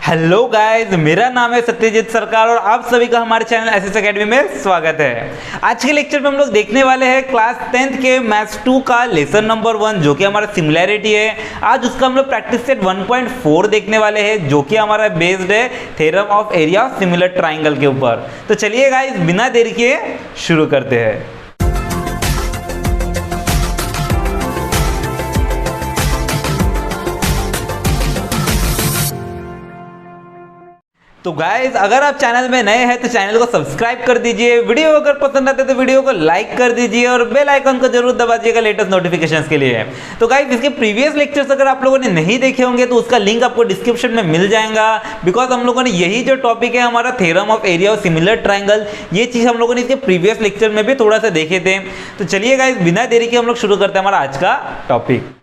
Hello guys, मेरा नाम है सत्यजीत सरकार और आप सभी का हमारे चैनल एसएस एकेडमी में स्वागत है। आज के लेक्चर में हम लोग देखने वाले हैं क्लास 10th के मैथ्स 2 का लेसन नंबर 1 जो कि हमारा सिमिलैरिटी है। आज उसका हम लोग प्रैक्टिस सेट 1.4 देखने वाले हैं जो कि हमारा बेस्ड है theorem of area of similar triangle के ऊपर। तो चलिए गाइस, बिना देरी किए शुरू करते हैं। तो गाइज, अगर आप चैनल में नए हैं तो चैनल को सब्सक्राइब कर दीजिए। वीडियो अगर पसंद आते तो वीडियो को लाइक कर दीजिए और बेल आइकन को जरूर दबाइएगा लेटेस्ट नोटिफिकेशंस के लिए। तो गाइज, इसके प्रीवियस लेक्चर्स अगर आप लोगों ने नहीं देखे होंगे तो उसका लिंक आपको डिस्क्रिप्शन में मिल जाएगा। बिकॉज हम लोगों ने यही जो टॉपिक है हमारा theorem of area of similar triangle, ये चीज हम लोगों ने इसके प्रीवियस लेक्चर में भी थोड़ा सा देखे थे। तो चलिए गाइज, बिना देरी के हम लोग शुरू करते हैं हमारा आज का टॉपिक।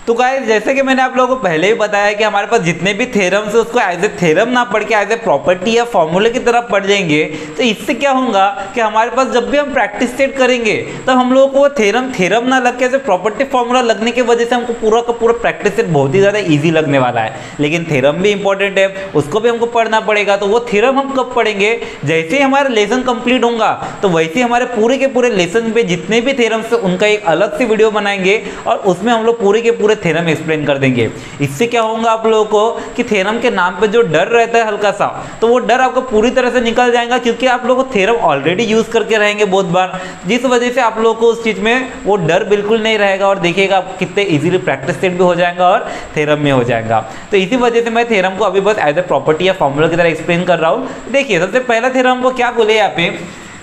तो गाइस, जैसे कि मैंने आप लोगों को पहले ही बताया कि हमारे पास जितने भी थ्योरम्स है उसको एज ए थ्योरम ना पढ़ के एज ए प्रॉपर्टी या फॉर्मूले की तरफ पढ़ जाएंगे तो इससे क्या होगा कि हमारे पास जब भी हम प्रैक्टिस सेट करेंगे तब हम लोगों को वो थ्योरम ना लग के एज ए प्रॉपर्टी फॉर्मूला लगने की वजह से हमको पूरा का पूरा प्रैक्टिस सेट बहुत ही ज़्यादा ईजी लगने वाला है। लेकिन थ्योरम भी इंपॉर्टेंट है, उसको भी हमको पढ़ना पड़ेगा। तो वो थ्योरम हम कब पढ़ेंगे? जैसे ही हमारा लेसन कंप्लीट होगा तो वैसे ही हमारे पूरे के पूरे लेसन पे जितने भी थ्योरम्स है उनका एक अलग से वीडियो बनाएंगे और उसमें हम लोग पूरे के पूरे थ्योरम एक्सप्लेन कर देंगे। इससे क्या होगा आप लोगों को कि थ्योरम के नाम पे जो डर रहता है हल्का सा, तो वो डर आपको पूरी तरह से निकल जाएगा क्योंकि आप लोगों को थ्योरम ऑलरेडी यूज करके रहेंगे बहुत बार, जिस वजह से आप लोगों को उस चीज में वो डर बिल्कुल नहीं रहेगा और देखिएगा आप कितने इजीली प्रैक्टिस सेट भी हो जाएगा और थ्योरम में हो जाएगा। तो इसी वजह से मैं थ्योरम को अभी बस एज ए प्रॉपर्टी या फॉर्मूला की तरह एक्सप्लेन कर रहा हूँ। देखिए, सबसे पहला थ्योरम को क्या बोले यहाँ पे,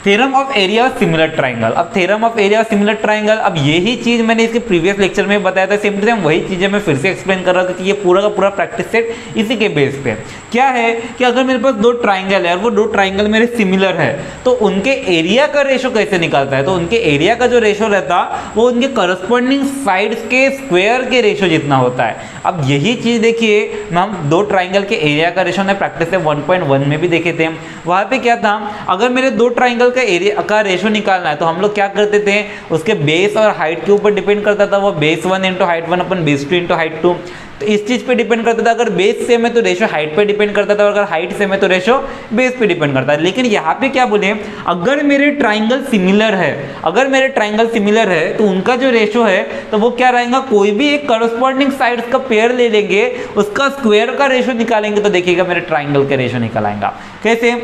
theorem of area of similar triangle. अब theorem of area of similar triangle, अब यही चीज मैंने इसके प्रीवियस लेक्चर में बताया था, सेम टू सेम वही चीजें मैं फिर से एक्सप्लेन कर रहा था कि ये पूरा का पूरा प्रैक्टिस सेट इसी के बेस पे क्या है कि अगर मेरे पास दो ट्राइंगल है और वो दो ट्राइंगल मेरे सिमिलर है तो उनके एरिया का रेशो कैसे निकलता है? तो उनके एरिया का जो रेशो रहता वो उनके करस्पॉन्डिंग साइड्स के स्क्वायर के रेशो जितना होता है। अब यही चीज देखिए, हम दो ट्राइंगल के एरिया का रेशो ने प्रैक्टिस सेट 1.1 में भी देखे थे। वहां पे क्या था, अगर मेरे दो ट्राइंगल का एरिया का रेशो निकालना है तो हम लोग क्या करते थे, उसके बेस और हाइट के ऊपर डिपेंड करता था। वो base 1 into height 1 upon base 2 into height 2, तो इस चीज पे डिपेंड करता था। अगर बेस सेम है तो रेशो हाइट पे डिपेंड करता था और अगर हाइट सेम है तो रेशो बेस पे डिपेंड करता है। लेकिन यहाँ पे क्या बोले, अगर मेरे ट्राइंगल सिमिलर है, अगर मेरे ट्राइंगल सिमिलर है तो उनका जो रेशो है तो वो क्या रहेगा, कोई भी एक करस्पॉन्डिंग साइड्स का पेयर ले लेंगे, उसका स्क्वायर का रेशो निकालेंगे तो देखिएगा मेरे ट्राइंगल का रेशो निकल आएगा। कैसे?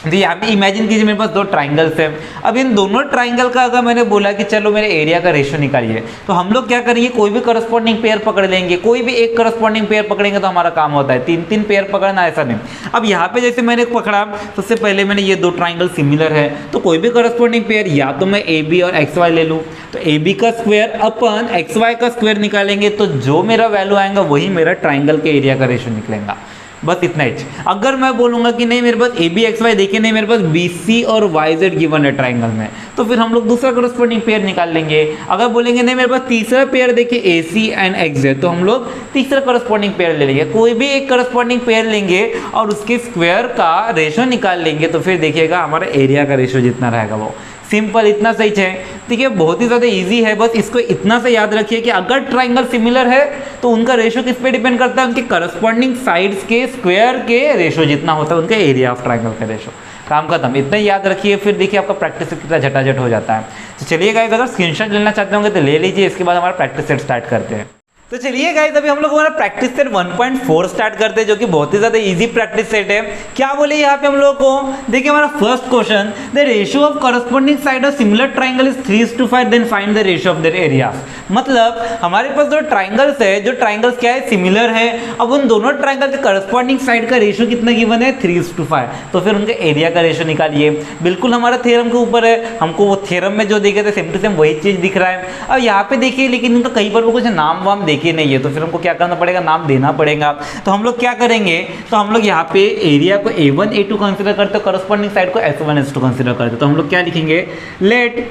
तो यहाँ पे इमेजिन कीजिए मेरे पास दो ट्राइंगल्स हैं। अब इन दोनों ट्राइंगल का अगर मैंने बोला कि चलो मेरे एरिया का रेशो निकालिए, तो हम लोग क्या करेंगे, कोई भी करस्पॉन्डिंग पेयर पकड़ लेंगे। कोई भी एक करस्पॉन्डिंग पेयर पकड़ेंगे तो हमारा काम होता है, तीन तीन पेयर पकड़ना ऐसा नहीं। अब यहाँ पे जैसे मैंने पकड़ा, सबसे पहले मैंने ये दो ट्राइंगल सिमिलर है तो कोई भी करस्पॉन्डिंग पेयर या तो मैं ए बी और एक्स वाई ले लूँ, तो ए बी का स्क्वायर अपन एक्स वाई का स्क्वायर निकालेंगे तो जो मेरा वैल्यू आएगा वही मेरा ट्राइंगल के एरिया का रेशो निकलेगा। बस इतना ही। अगर मैं बोलूंगा कि नहीं मेरे पास ए बी एक्स वाई देखिए, नहीं मेरे पास बी सी और वाई जेड गिवन है ट्राइंगल में, तो फिर हम लोग दूसरा करस्पॉन्डिंग पेयर निकाल लेंगे। अगर बोलेंगे नहीं मेरे पास तीसरा पेयर देखिए ए सी एंड एक्स जेड, तो हम लोग तीसरा करस्पॉन्डिंग पेयर ले लेंगे। कोई भी एक करस्पॉन्डिंग पेयर लेंगे और उसके स्क्वायर का रेशो निकाल लेंगे तो फिर देखिएगा हमारा एरिया का रेशो जितना रहेगा वो। सिंपल, इतना सही है। ठीक है, बहुत ही ज़्यादा इजी है। बस इसको इतना से याद रखिए कि अगर ट्राइंगल सिमिलर है तो उनका रेशो किस पे डिपेंड करता है, उनके करस्पॉन्डिंग साइड्स के स्क्वायर के रेशो जितना होता है उनका एरिया ऑफ ट्राइंगल का रेशो। काम खत्म, इतना ही याद रखिए। फिर देखिए आपका प्रैक्टिस कितना झटाझट हो जाता है। तो चलिए गाइस, अगर स्क्रीनशॉट लेना चाहते होंगे तो ले लीजिए, इसके बाद हमारा प्रैक्टिस सेट स्टार्ट करते हैं। तो चलिए गाइस, अभी हम लोग हमारा प्रैक्टिस सेट 1.4 स्टार्ट करते हैं जो कि बहुत ही ज्यादा इजी प्रैक्टिस सेट है। क्या बोले यहाँ पे हम लोग को, देखिए हमारा first question, the ratio of corresponding side of similar triangle is 3:5, then find the ratio of their area. मतलब हमारे पास दो ट्राइंगल्स है, जो ट्राइंगल्स क्या है, सिमिलर है। अब उन दोनों ट्राइंगल के करस्पॉन्डिंग साइड का रेशियो कितना गिवन है, 3:5, तो फिर उनके एरिया का रेशियो निकालिए। बिल्कुल हमारा थ्योरम के ऊपर है, हमको वो थ्योरम में जो देखे थे सेम टू सेम वही चीज दिख रहा है। अब यहाँ पे देखिए, लेकिन इनका कहीं पर वो कुछ नाम वाम देखे नहीं है तो फिर हमको क्या करना पड़ेगा, नाम देना पड़ेगा। तो हम लोग क्या करेंगे, तो हम लोग यहाँ पे एरिया को A1 A2 कंसीडर करते हो, करस्पॉन्डिंग साइड को S1 S2 कंसीडर करते हो। तो हम लोग क्या लिखेंगे, let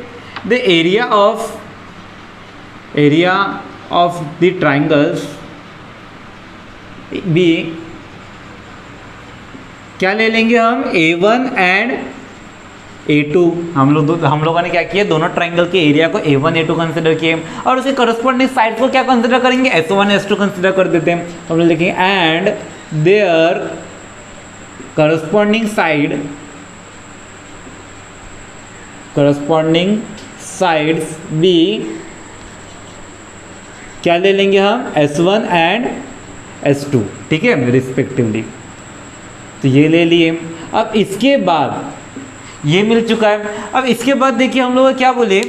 the area of the triangles be, क्या ले लेंगे हम, A1 एंड A2। हम लोगों ने क्या किया, दोनों ट्राइंगल के एरिया को A1 A2 कंसिडर किए और उसके करस्पॉन्डिंग साइड को क्या कंसिडर करेंगे, S1 S2 कंसिडर कर देते हैं। तो हम लोग लिखेंगे and their corresponding sides be क्या ले लेंगे हम, S1 एंड S2, ठीक है, रिस्पेक्टिवली। तो ये ले लिए। अब इसके बाद ये मिल चुका है। अब इसके बाद देखिए हम लोग क्या बोले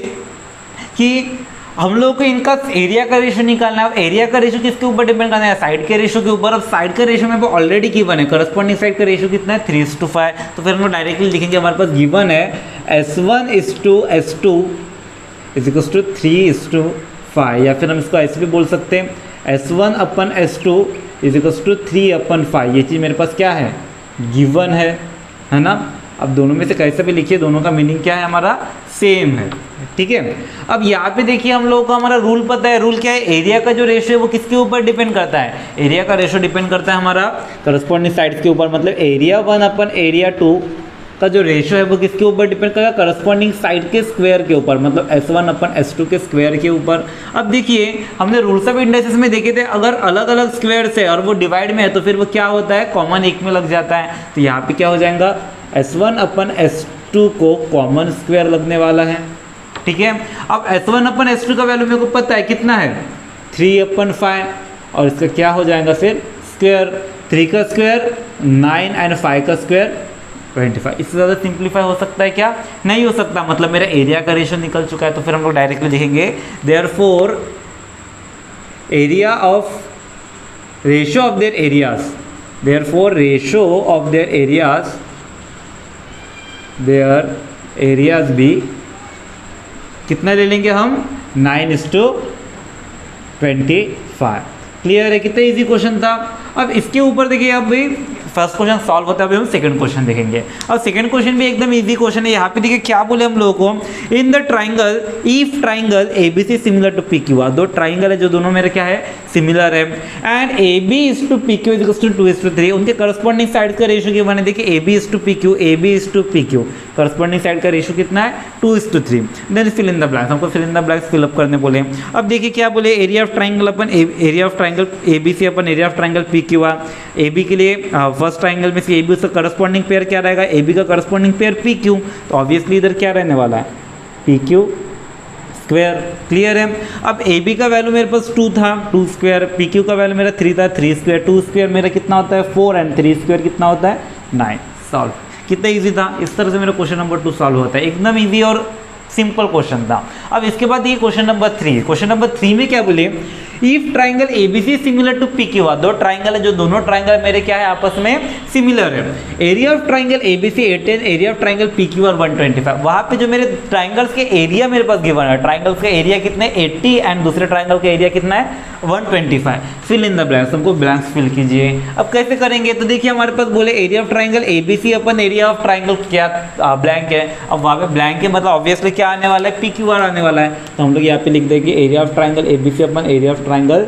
कि हम लोग को इनका एरिया का रेशो निकालना है। अब एरिया का रेशो किसके ऊपर डिपेंड करना है, साइड के रेशो के ऊपर। अब साइड का रेशो में ऑलरेडी गिवन है, करस्पॉन्डिंग साइड का रेशो कितना है 3:5। तो फिर हम लोग डायरेक्टली लिखेंगे, हमारे पास गिवन है S1:S2 = 3:5, या फिर हम इसको ऐसे भी बोल सकते हैं S1/S2 = 3/5। ये चीज़ मेरे पास क्या है, गिवन है ना। अब दोनों में से कैसे भी लिखिए, दोनों का मीनिंग क्या है, हमारा सेम है, ठीक है। अब यहाँ पे देखिए हम लोगों को हमारा रूल पता है। रूल क्या है, एरिया का जो रेशो है वो किसके ऊपर डिपेंड करता है, एरिया का रेशो डिपेंड करता है हमारा करस्पॉन्डिंग साइड्स के ऊपर। मतलब एरिया 1/एरिया 2 का जो रेशो है वो किसके ऊपर डिपेंड करेगा, करस्पॉन्डिंग साइड के स्क्वायर के ऊपर, मतलब S1/S2 के स्क्वायर के ऊपर। अब देखिए हमने रूल्स ऑफ इंडाइसिस में देखे थे, अगर अलग अलग स्क्वायर से और वो डिवाइड में है तो फिर वो क्या होता है, कॉमन एक में लग जाता है। तो यहाँ पे क्या हो जाएगा, S1/S2 को कॉमन स्क्वायर लगने वाला है, ठीक है। अब S1/S2 का वैल्यू मेरे को पता है कितना है 3/5, और इसका क्या हो जाएगा फिर स्क्वायर, 3 का स्क्वायर 9 एंड 5 का स्क्वायर 25। इससे ज़्यादा सिंप्लीफाई हो सकता है क्या, नहीं हो सकता। मतलब मेरा एरिया का रेशो निकल चुका है। तो फिर हम लोग डायरेक्टली लिखेंगे therefore area of ratio of their areas, therefore ratio of their areas भी कितना ले लेंगे हम, 9:25। क्लियर है, कितना इजी क्वेश्चन था। अब इसके ऊपर देखिए, अब भाई फर्स्ट क्वेश्चन सॉल्व होता है, अभी हम सेकंड क्वेश्चन देखेंगे। अब सेकंड क्वेश्चन भी एकदम इजी क्वेश्चन है। यहाँ पे देखिए क्या बोले हम लोगों को, in the triangle if triangle ABC similar to PQ, दो ट्राइंगल है जो दोनों मेरे क्या है, सिमिलर है, एंड AB/PQ = 2:3। उनके करस्पॉन्डिंग साइड का रेशो क्या बने, देखिए AB/PQ करस्पॉन्डिंग साइड का रेशो कितना है 2:3। Then fill in the blanks, हमको fill in the blanks fill up करने बोले। अब देखिए क्या बोले, area of triangle upon area of triangle ABC upon area of triangle PQR। AB के लिए फर्स्ट ट्राइंगल में से AB उसका करस्पॉन्डिंग पेयर क्या रहेगा, AB का करस्पॉन्डिंग पेयर PQ। तो ऑब्वियसली इधर क्या रहने वाला है, PQ स्क्वायर। क्लियर है। अब AB का वैल्यू मेरे पास 2 था, 2 स्क्वायर। PQ का वैल्यू मेरा 3 था, 3 स्क्वायर। 2 स्क्वायर मेरा कितना होता है 4, एंड 3 स्क्वायर कितना होता है 9। सॉल्व। कितना इजी था, इस तरह से मेरा क्वेश्चन नंबर 2 सॉल्व होता है। एकदम इजी और सिंपल क्वेश्चन था। अब इसके बाद ये क्वेश्चन नंबर 3। क्वेश्चन नंबर 3 में क्या बोले, if triangle ABC similar to PQ, दो ट्राइंगल है जो दोनों ट्राइंगल मेरे क्या है आपस में सिमिलर है। Area of triangle ABC 18, area of triangle PQR 125। वहां पे जो मेरे ट्राइंगल्स के एरिया मेरे पास गिवन है, ट्राइंगल्स का एरिया कितने 80 एंड दूसरे ट्राइंगल का एरिया कितना है 125। फिल इन द ब्लैंक्स, हमको ब्लैंक्स फिल कीजिए। अब कैसे करेंगे, तो देखिए हमारे पास बोले area of triangle ABC upon area of triangle क्या ब्लैंक है। अब वहाँ पे ब्लैंक है मतलब ऑब्वियसली क्या आने वाला है, PQR आने वाला है। तो हम लोग यहाँ पे लिख देंगे area of triangle ABC upon area of triangle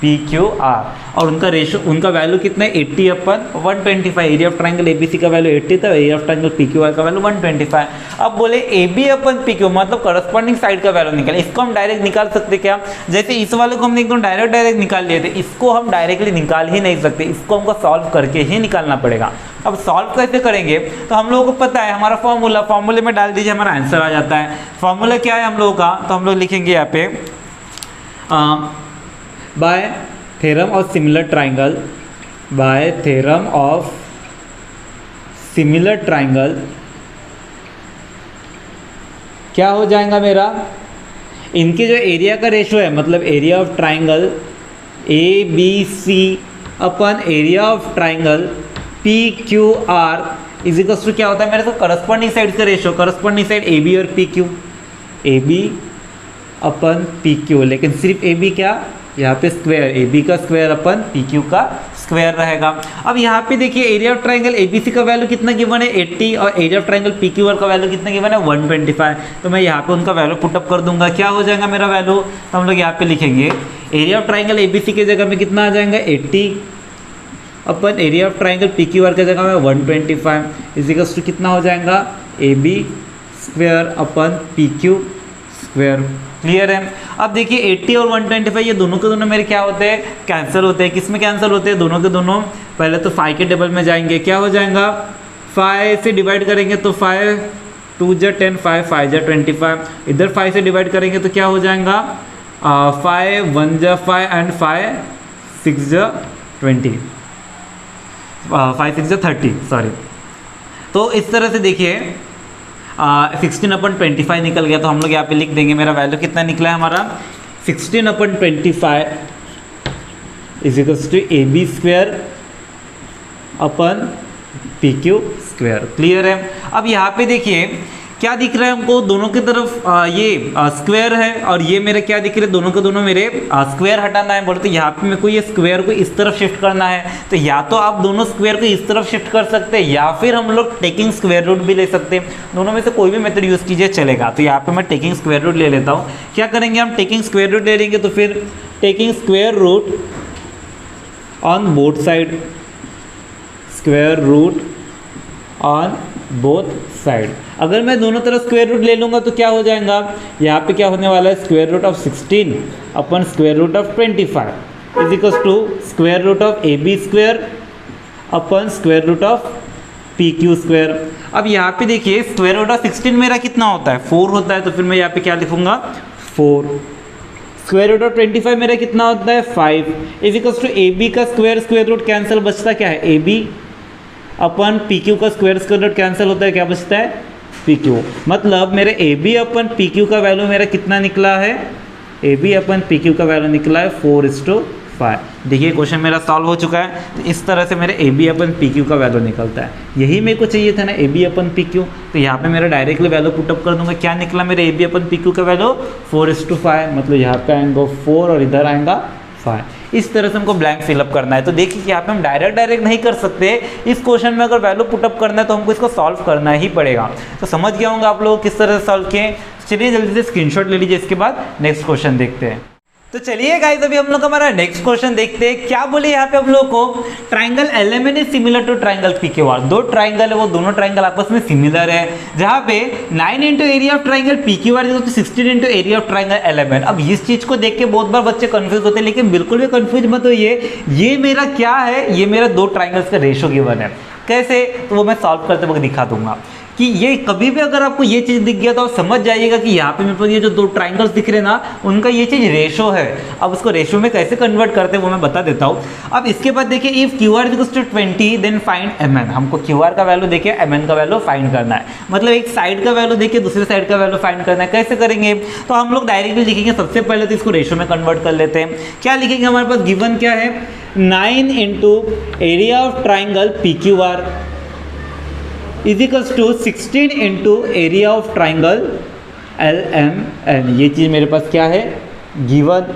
PQR, और उनका रेशो, उनका वैल्यू कितना है 80/125। एरिया ऑफ ट्राइंगल ABC का वैल्यू 80 था, एरिया ऑफ ट्राइंगल PQR का वैल्यू 125। अब बोले AB/PQ मतलब करस्पॉन्डिंग साइड का वैल्यू निकाल। इसको हम डायरेक्ट निकाल सकते क्या, जैसे इस वाले को हमने एकदम डायरेक्ट निकाल लिए थे, इसको हम डायरेक्टली निकाल ही नहीं सकते, इसको हमको सॉल्व करके ही निकालना पड़ेगा। अब सॉल्व कैसे करेंगे, तो हम लोगों को पता है हमारा फॉर्मूले में डाल दीजिए, हमारा आंसर आ जाता है। फॉर्मूला क्या है हम लोगों का, तो हम लोग लिखेंगे यहाँ पे by theorem of similar triangle, by theorem of similar triangle क्या हो जाएगा मेरा, इनके जो एरिया का रेशो है, मतलब area of triangle ABC upon area of triangle PQR is equals to क्या होता है मेरे को करस्पॉन्डिंग साइड का रेशो, करस्पॉन्डिंग साइड AB और PQ, AB अपन PQ, लेकिन सिर्फ AB क्या, यहाँ पे स्क्वायर, AB का स्क्वायर अपन PQ का स्क्वायर रहेगा। अब यहाँ पे देखिए एरिया ऑफ ट्राइंगल ABC का वैल्यू कितना गिवन है 80, और एरिया ऑफ ट्राइंगल PQR का वैल्यू कितना गिवन है 125। तो मैं यहाँ पे उनका वैल्यू पुटअप कर दूंगा, क्या हो जाएगा मेरा वैल्यू, तो हम लोग यहाँ पे लिखेंगे एरिया ऑफ ट्राइंगल ABC की जगह में कितना आ जाएगा 80 अपन एरिया ऑफ ट्राइंगल PQR की जगह में 125 इजिकल्स टू कितना हो जाएगा AB square upon PQ square. Clear है। अब देखिए 80 और 125 ये दोनों के दोनों मेरे क्या होते हैं, कैंसिल होते हैं। किस में कैंसिल होते हैं, दोनों के दोनों। पहले तो 5 के टेबल में जाएंगे, क्या हो जाएगा, 5 से डिवाइड करेंगे तो 5 2 जा 10, 5 5 जा 25, इधर 5 से डिवाइड करेंगे तो क्या हो जाएगा, 5 1 जा 5 एंड 5 6 जा 20, 5 6 जा 30, सॉरी। तो इस तरह से देखिए 16/25 निकल गया, तो हम लोग यहाँ पे लिख देंगे मेरा वैल्यू कितना निकला है हमारा 16/25 is equals to AB² upon PQ²। Clear है। अब यहाँ पे देखिए क्या दिख रहा है हमको, दोनों की तरफ ये स्क्वायर है और ये मेरे क्या दिख रहे हैं, दोनों के दोनों मेरे स्क्वायर हटाना है। बोले तो यहाँ पे मेरे को ये स्क्वायर को इस तरफ शिफ्ट करना है, तो या तो आप दोनों स्क्वायर को इस तरफ शिफ्ट कर सकते हैं या फिर हम लोग टेकिंग स्क्वायर रूट भी ले सकते हैं। दोनों में से कोई भी मेथड यूज़ कीजिए चलेगा। तो यहाँ पे मैं टेकिंग स्क्वायर रूट ले लेता हूँ। क्या करेंगे हम, टेकिंग स्क्वायर रूट ले लेंगे, तो फिर taking square root on both side, square root on both side. अगर मैं दोनों तरफ स्क्वायर रूट ले लूँगा तो क्या हो जाएगा, यहाँ पे क्या होने वाला है, square root of 16 upon square root of 25 is equals to square root of AB² upon square root of PQ²। अब यहाँ पे देखिए स्क्वायर रूट ऑफ 16 मेरा कितना होता है, 4 होता है, तो फिर मैं यहाँ पे क्या लिखूँगा 4। स्क्वायर रूट ऑफ 25 मेरा कितना होता है 5 इज इक्वल्स टू AB का स्क्वायर रूट कैंसिल, बचता क्या है AB अपन PQ का स्क्वायर रूट कैंसिल होता है, क्या बचता है PQ। मतलब मेरे AB अपन PQ का वैल्यू मेरा कितना निकला है, AB अपन PQ का वैल्यू निकला है 4:5। देखिए क्वेश्चन मेरा सॉल्व हो चुका है। तो इस तरह से मेरे AB अपन PQ का वैल्यू निकलता है। यही मेरे को चाहिए था ना, AB अपन PQ। तो यहाँ पे मेरा डायरेक्टली वैल्यू पुटअप कर दूंगा। क्या निकला मेरे AB अपन PQ का वैल्यू 4:5, मतलब यहाँ पे आएंगे 4 और इधर आएगा 5। इस तरह से हमको ब्लैंक फिलअप करना है। तो देखिए कि यहाँ पे हम डायरेक्ट नहीं कर सकते। इस क्वेश्चन में अगर वैल्यू पुटअप करना है तो हमको इसको सॉल्व करना ही पड़ेगा। तो समझ गया होंगे आप लोग किस तरह से सॉल्व किए। चलिए जल्दी से स्क्रीनशॉट ले लीजिए, इसके बाद नेक्स्ट क्वेश्चन देखते हैं। तो चलिए गाइस अभी हम लोग हमारा नेक्स्ट क्वेश्चन देखते हैं। क्या बोले यहाँ पे हम लोग को, triangle LMN is similar to triangle PQR। दो ट्राइंगल है, वो दोनों ट्राइंगल आपस में सिमिलर है, जहाँ पे 9 into area of triangle PQR is 16 into area of triangle LMN। अब इस चीज को देख के बहुत बार बच्चे कंफ्यूज होते हैं, लेकिन बिल्कुल भी कंफ्यूज मत होइए। ये मेरा क्या है, ये मेरा दो ट्राइंगल्स का रेशो गिवन है। कैसे, तो वो मैं सॉल्व करते वक्त दिखा दूंगा कि ये कभी भी अगर आपको ये चीज़ दिख गया तो आप समझ जाइएगा कि यहाँ पे मेरे पास ये जो दो ट्राइंगल्स दिख रहे हैं ना, उनका ये चीज़ रेशो है। अब उसको रेशो में कैसे कन्वर्ट करते हैं वो मैं बता देता हूँ। अब इसके बाद देखिए if QR equals to 20 then find MN। हमको QR का वैल्यू देखिए MN का वैल्यू फाइंड करना है। मतलब एक साइड का वैल्यू देखिए दूसरे साइड का वैल्यू फाइंड करना है। कैसे करेंगे, तो हम लोग डायरेक्टली लिखेंगे। सबसे पहले तो इसको रेशो में कन्वर्ट कर लेते हैं। क्या लिखेंगे, हमारे पास गिवन क्या है, 9 into area of triangle PQR is equals to 16 into area of triangle LMN। ये चीज़ मेरे पास क्या है, गिवन।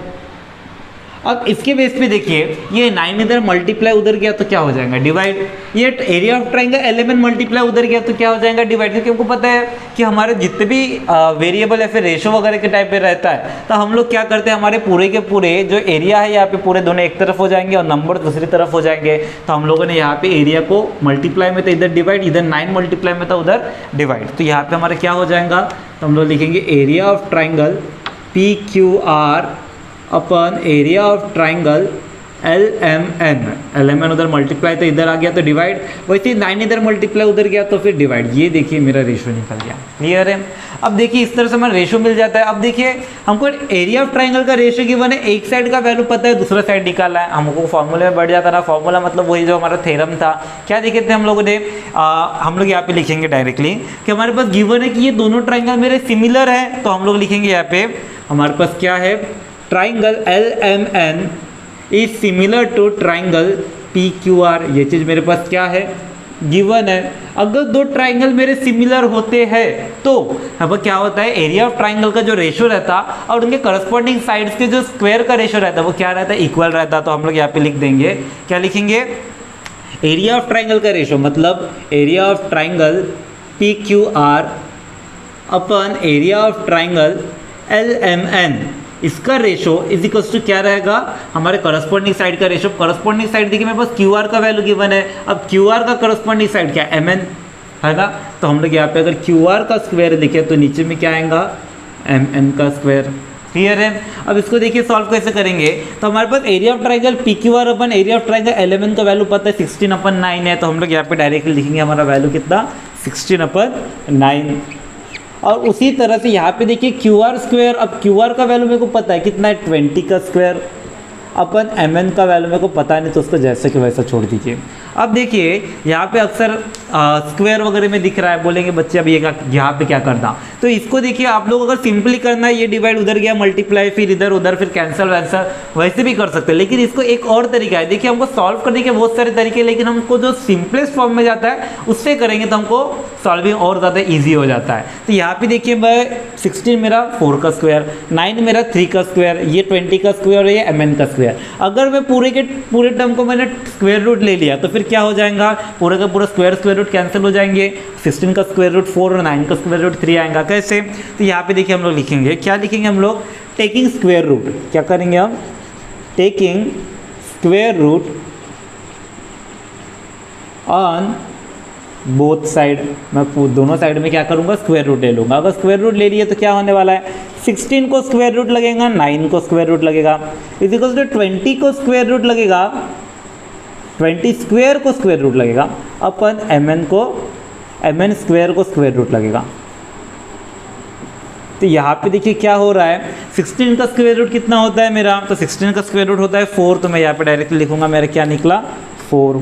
अब इसके बेस पे देखिए ये 9 इधर मल्टीप्लाई उधर गया तो क्या हो जाएगा, डिवाइड। ये area of triangle LMN multiply उधर गया तो क्या हो जाएगा, डिवाइड। क्योंकि हमको पता है कि हमारे जितने भी वेरिएबल या फिर रेशो वगैरह के टाइप पे रहता है, तो हम लोग क्या करते हैं, हमारे पूरे के पूरे जो एरिया है यहाँ पे पूरे दोनों एक तरफ हो जाएंगे और नंबर दूसरी तरफ हो जाएंगे। तो हम लोगों ने यहाँ पे एरिया को मल्टीप्लाई में तो इधर डिवाइड, इधर 9 मल्टीप्लाई में था उधर डिवाइड। तो यहाँ पे हमारा क्या हो जाएगा, तो हम लोग लिखेंगे area of triangle PQR upon area of triangle LMN उधर मल्टीप्लाई तो इधर आ गया तो डिवाइड, वैसे 9 इधर मल्टीप्लाई उधर गया तो फिर डिवाइड। ये देखिए मेरा रेशो निकल गया। क्लियर है। अब देखिए इस तरह से हमारा रेशो मिल जाता है। अब देखिए हमको एरिया ऑफ ट्राइंगल का रेशो गिवन है, एक साइड का वैल्यू पता है, दूसरा साइड निकाला है। हमको फॉर्मूले में बढ़ जाता ना, फॉर्मूला मतलब वही जो हमारा थ्योरम था। क्या देखे थे हम लोगों ने, हम लोग यहाँ पे लिखेंगे डायरेक्टली कि हमारे पास गिवन है कि ये दोनों ट्राइंगल मेरे सिमिलर है। तो हम लोग लिखेंगे यहाँ पे हमारे पास क्या है, triangle LMN is similar to triangle PQR। ये चीज़ मेरे पास क्या है, गिवन है। अगर दो ट्राइंगल मेरे सिमिलर होते हैं तो अब क्या होता है, एरिया ऑफ ट्राइंगल का जो रेशो रहता और उनके करस्पॉन्डिंग साइड्स के जो स्क्वायर का रेशो रहता है वो क्या रहता है, इक्वल रहता। तो हम लोग यहाँ पे लिख देंगे, क्या लिखेंगे, एरिया ऑफ ट्राइंगल का रेशो मतलब area of triangle PQR upon area of triangle LMN, इसका रेशो इज इक्वल्स टू क्या रहेगा, हमारे करस्पॉन्डिंग साइड का रेशो। करस्पॉन्डिंग साइड देखिए मेरे पास QR का वैल्यू गिवन है। अब QR का करस्पॉन्डिंग साइड क्या है, MN है ना। तो हम लोग यहाँ पे अगर QR का स्क्वायर लिखे तो नीचे में क्या आएगा, MN का स्क्वायर। क्लियर है। अब इसको देखिए सॉल्व कैसे करेंगे। तो हमारे पास area of triangle P Q R upon area of triangle L का वैल्यू पता है 16/9 है, तो हम लोग यहाँ पे डायरेक्टली लिखेंगे हमारा वैल्यू कितना 16/9। और उसी तरह से यहाँ पे देखिए क्यू आर स्क्वायर, अब क्यू आर का वैल्यू मेरे को पता है कितना है 20 का स्क्वायर, अपन एम एन का वैल्यू मेरे को पता नहीं, तो उसको जैसे कि वैसा छोड़ दीजिए। अब देखिए यहाँ पे अक्सर स्क्वायर वगैरह में दिख रहा है, बोलेंगे बच्चे अब ये यहाँ पे क्या करना। तो इसको देखिए आप लोग अगर सिंपली करना है, ये डिवाइड उधर गया मल्टीप्लाई, फिर इधर उधर, फिर कैंसिल वैंसल, वैसे भी कर सकते हैं। लेकिन इसको एक और तरीका है, देखिए हमको सॉल्व करने के बहुत सारे तरीके, लेकिन हमको जो सिंपलेस्ट फॉर्म में जाता है उससे करेंगे तो हमको सॉल्विंग और ज़्यादा ईजी हो जाता है। तो यहाँ पे देखिए मैं 16 मेरा 4 का स्क्वायर, 9 मेरा 3 का स्क्वायर, ये 20 का स्क्वायर और ये एम एन का स्क्वायर। अगर मैं पूरे के पूरे टर्म को मैंने स्क्वायर रूट ले लिया तो फिर क्या हो जाएगा, पूरे का पूरा स्क्वायर रूट कैंसिल हो जाएंगे, 16 का स्क्वायर रूट 4 और 9 का स्क्वायर रूट 3 आएगा। कैसे, तो यहाँ पे देखिए हम लोग लिखेंगे, क्या लिखेंगे हम लोग, टेकिंग स्क्वायर रूट, क्या करेंगे हम, taking square root on both side, मैं दोनों साइड में क्या करूँगा, स्क्वायर रूट ले लूँगा। अगर स्क्वायर रूट ले लिए तो क्या होने वाला है, 16 को स्क्वायर रूट लगेगा, 9 को स्क्वायर रूट लगेगा, इजिकल्स टू 20 को स्क्वायर रूट लगेगा, 20 स्क्वायर को स्क्वायर रूट लगेगा, अपन एम एन स्क्वायर को स्क्वायर रूट लगेगा। तो यहाँ पे देखिए क्या हो रहा है, 16 का स्क्वायर रूट कितना होता है मेरा, तो 16 का स्क्वायर रूट होता है 4, तो मैं यहाँ पे डायरेक्टली लिखूंगा मेरा क्या निकला 4।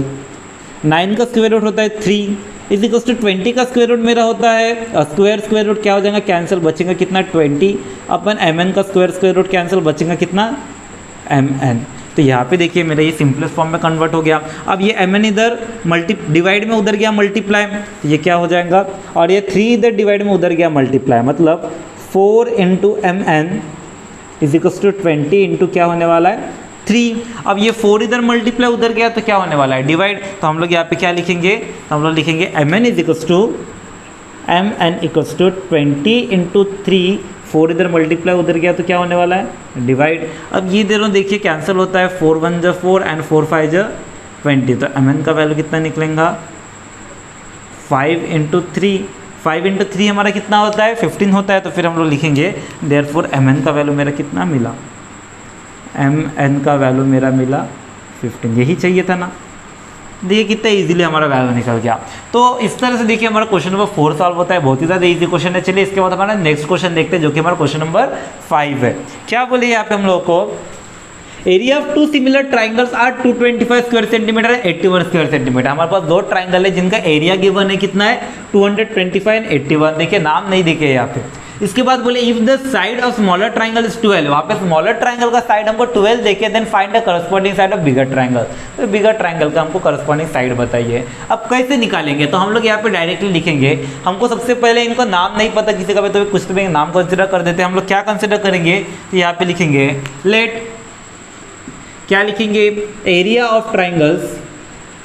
9 का स्क्वायर रूट होता है 3, इजिकल्स टू 20 का स्क्वायर रूट मेरा होता है स्क्वायर रूट क्या हो जाएगा, कैंसिल, बचेगा कितना 20, अपन एम एन का स्क्वायर रूट कैंसिल, बचेगा कितना एम एन। तो यहाँ पे देखिए मेरा ये सिंपलेस्ट फॉर्म में कन्वर्ट हो गया। अब ये एम एन इधर डिवाइड में उधर गया मल्टीप्लाई, ये क्या हो जाएगा, और ये 3 इधर डिवाइड में उधर गया मल्टीप्लाई, मतलब 4 into M N equals to 20 into क्या होने वाला है 3। अब ये 4 इधर मल्टीप्लाई उधर गया तो क्या होने वाला है, डिवाइड। तो हम लोग यहाँ पे क्या लिखेंगे, तो हम लोग लिखेंगे M N equals to 20 into 3, 4 इधर मल्टीप्लाई उधर गया तो क्या होने वाला है, डिवाइड। अब ये दोनों देखिए कैंसिल होता है, 4 1 जा 4 एंड 4 5 जा 20, तो एम एन का वैल्यू कितना निकलेगा 5 इंटू 3, 5 इंटू 3 हमारा कितना होता है 15 होता है। तो फिर हम लोग लिखेंगे देयरफॉर एम एन का वैल्यू मेरा कितना मिला, एम एन का वैल्यू मेरा मिला 15, यही चाहिए था ना। देखिए कितना इजीली हमारा वैल्यू निकल गया। तो इस तरह से देखिए हमारा क्वेश्चन नंबर 4 सॉल्व होता है, बहुत ही ज़्यादा इजी क्वेश्चन है। चलिए इसके बाद हमारा नेक्स्ट क्वेश्चन देखते हैं जो कि हमारा क्वेश्चन नंबर 5 है। क्या बोले यहाँ पे हम लोग को, area of 2 similar triangles are 225 square centimetre and 81 square centimetre. हमारे पास 2 ट्राइंगल है जिनका एरिया गिवन है कितना है 225 एंड 81, देखिए नाम नहीं दिखे यहाँ पे। इसके बाद बोले if the side of smaller triangle is 12, वहाँ पे स्मॉलर ट्राइंगल का साइड हमको 12 देखे, then find the corresponding side of bigger triangle. तो बिगर ट्राइंगल का हमको करस्पॉन्डिंग साइड बताइए। अब कैसे निकालेंगे, तो हम लोग यहाँ पे डायरेक्टली लिखेंगे। हमको सबसे पहले इनको नाम नहीं पता किसी का भी, तो कुछ तो भी नाम कंसिडर कर देते हैं। हम लोग क्या कंसिडर करेंगे, तो यहाँ पे लिखेंगे लेट, क्या लिखेंगे, area of triangles,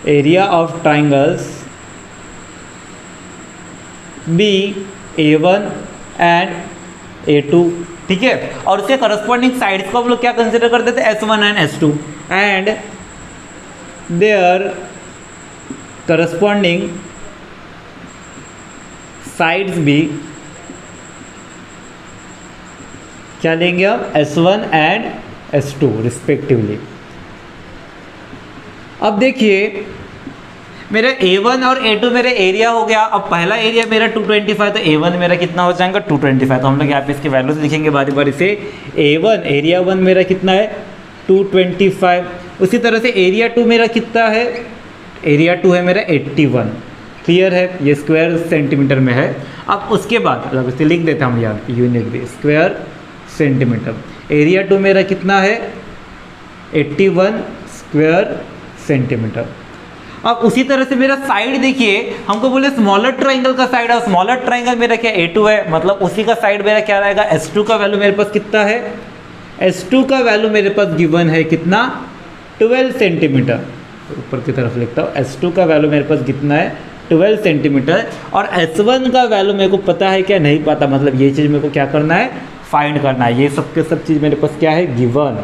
area of triangles be A1 and A2, ठीक है। और उसके करस्पॉन्डिंग साइड्स को हम लोग क्या कंसिडर कर देते हैं S1 and S2 and their corresponding sides भी क्या लेंगे अब S1 एंड S2 रिस्पेक्टिवली। अब देखिए मेरा A1 और A2 मेरे एरिया हो गया। अब पहला एरिया मेरा 225, तो A1 मेरा कितना हो जाएगा 225। तो हम लोग यहाँ पे इसके वैल्यूज लिखेंगे बारी बारी से। A1 एरिया 1 मेरा कितना है 225। उसी तरह से एरिया 2 मेरा कितना है, एरिया 2 है मेरा 81। क्लियर है, ये स्क्वायर सेंटीमीटर में है। अब उसके बाद अलग से लिख देते हैं हम यहाँ यूनिट भी, स्क्वायर सेंटीमीटर। एरिया 2 मेरा कितना है 81 स्क्वायर सेंटीमीटर। अब उसी तरह से मेरा साइड देखिए, हमको बोले स्मॉलर ट्राइंगल का साइड है, स्मॉलर ट्राइंगल मेरा क्या A2 है, मतलब उसी का साइड मेरा क्या रहेगा S2 का वैल्यू मेरे पास कितना है, S2 का वैल्यू मेरे पास गिवन है कितना 12 सेंटीमीटर। ऊपर की तरफ लिखता हूँ, S2 का वैल्यू मेरे पास कितना है 12 सेंटीमीटर। और S1 का वैल्यू मेरे को पता है क्या, नहीं पता, मतलब ये चीज़ मेरे को क्या करना है फाइंड करना है। ये सब के सब चीज़ मेरे पास क्या है गिवन।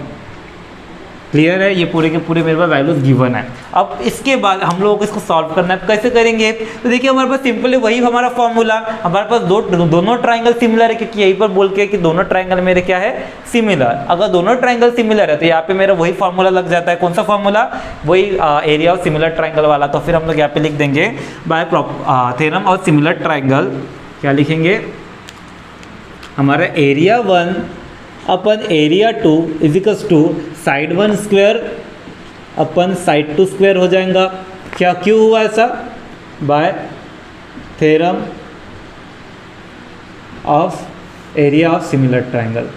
क्लियर है, ये पूरे के पूरे मेरे पास वैल्यूज गिवन है। अब इसके बाद हम लोगों को इसको सॉल्व करना है, कैसे करेंगे? तो देखिए हमारे पास सिंपली वही हमारा फॉर्मूला, हमारे पास दोनों ट्राइंगल सिमिलर है, क्योंकि यहीं पर बोल के कि दोनों ट्राइंगल मेरे क्या है, सिमिलर। अगर दोनों ट्राइंगल सिमिलर है तो यहाँ पे मेरा वही फॉर्मूला लग जाता है। कौन सा फॉर्मूला? वही एरिया ऑफ सिमिलर ट्राइंगल वाला। तो फिर हम लोग यहाँ पे लिख देंगे by theorem of similar triangle, क्या लिखेंगे? हमारा area 1 upon area 2 is equals to side 1 square upon side 2 square हो जाएगा। क्या क्यों हुआ ऐसा? By theorem of area of similar triangle.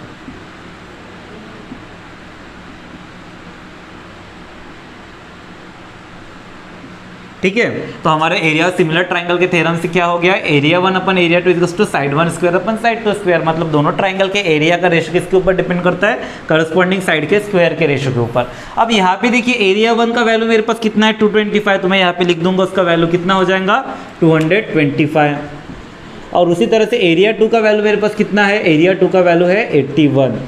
ठीक है, तो हमारे एरिया सिमिलर ट्राइंगल के थ्योरम से क्या हो गया? Area 1 upon area 2 equals to side 1 square upon side 2 square. मतलब दोनों ट्राइंगल के एरिया का रेशो किसके ऊपर डिपेंड करता है? करस्पॉन्डिंग साइड के स्क्वायर के रेशो के ऊपर। अब यहाँ पे देखिए एरिया 1 का वैल्यू मेरे पास कितना है? 225। तो मैं यहाँ पे लिख दूंगा उसका वैल्यू कितना हो जाएगा? 225। और उसी तरह से एरिया 2 का वैल्यू मेरे पास कितना है? एरिया 2 का वैल्यू है 81।